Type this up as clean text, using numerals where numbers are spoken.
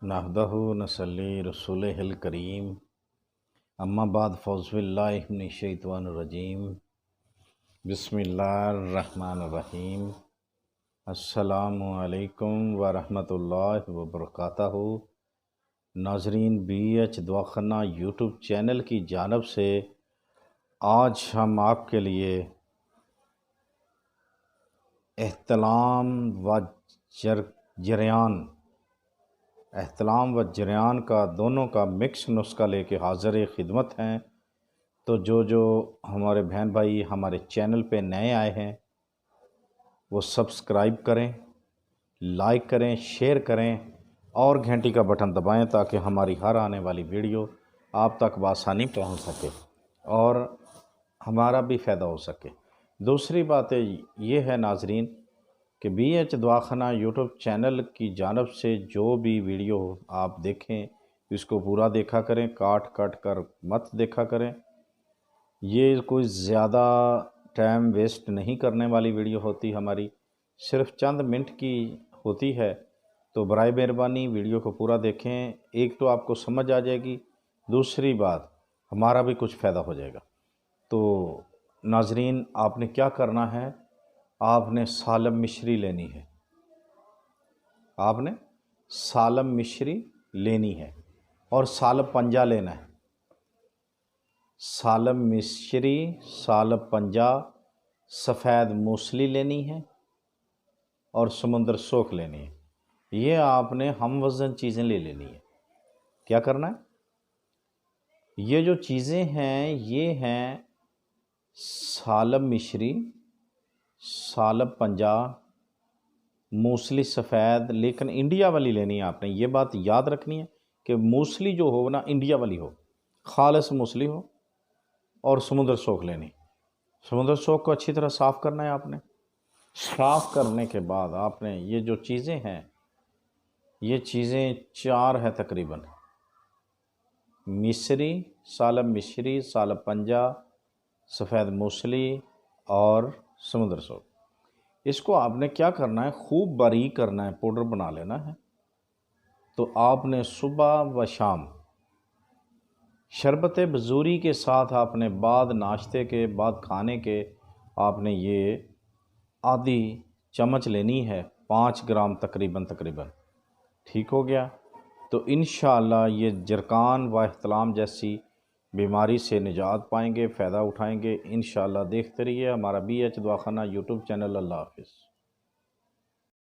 नहदहु नसल्ली रसूलिहिल करीम अम्मा बाद फ़ौज़ुबिल्लाहि मिनश्शैतानिर्रजीम बिस्मिल्लाहिर्रहमानिर्रहीम अस्सलामु अलैकुम व रहमतुल्लाहि व बरकातहू। नाज़रीन, BH दवाख़ाना यूट्यूब चैनल की जानिब से आज हम आपके लिए एहतलाम व जरियान का दोनों का मिक्स नुस्खा लेके हाज़िर खिदमत हैं। तो जो हमारे बहन भाई हमारे चैनल पे नए आए हैं वो सब्सक्राइब करें, लाइक करें, शेयर करें और घंटी का बटन दबाएं ताकि हमारी हर आने वाली वीडियो आप तक बआसानी पहुंच सके और हमारा भी फ़ायदा हो सके। दूसरी बात ये है नाजरीन कि BH दवाख़ाना यूट्यूब चैनल की जानिब से जो भी वीडियो आप देखें इसको पूरा देखा करें, काट कर मत देखा करें। ये कोई ज़्यादा टाइम वेस्ट नहीं करने वाली वीडियो होती, हमारी सिर्फ चंद मिनट की होती है। तो बराए मेहरबानी वीडियो को पूरा देखें, एक तो आपको समझ आ जाएगी, दूसरी बात हमारा भी कुछ फ़ायदा हो जाएगा। तो नाजरीन, आपने क्या करना है, आपने सालम मिश्री लेनी है, आपने सालम मिश्री लेनी है और सालब पंजा लेना है। सालम मिश्री, सालब पंजा, सफ़ेद मूसली लेनी है और समुंदर सोख लेनी है। ये आपने हम वज़न चीज़ें ले लेनी है। क्या करना है, ये जो चीज़ें हैं ये हैं सालब मिश्री, सालब पंजा, मूसली सफ़ेद, लेकिन इंडिया वाली लेनी है आपने। ये बात याद रखनी है कि मूसली जो हो ना इंडिया वाली हो, खालिस मूसली हो। और समुंदर सोख लेनी। समुंदर सोख को अच्छी तरह साफ़ करना है आपने। साफ़ करने के बाद आपने ये जो चीज़ें हैं, ये चीज़ें 4 है तकरीबन, मिश्री, सालब मिश्री, सालब पंजा, सफ़ेद मूसली और समुंदर सोख। इसको आपने क्या करना है, खूब बारीक करना है, पाउडर बना लेना है। तो आपने सुबह व शाम शरबत बजूरी के साथ आपने बाद नाश्ते के बाद खाने के आपने ये आधी चम्मच लेनी है, 5 ग्राम तकरीबन। ठीक हो गया। तो इंशाअल्लाह ये जरकान व इहतलाम जैसी बीमारी से निजात पाएंगे, फ़ायदा उठाएंगे इंशाअल्लाह। देखते रहिए हमारा BH दवाख़ाना यूट्यूब चैनल। अल्लाह हाफ़िज़।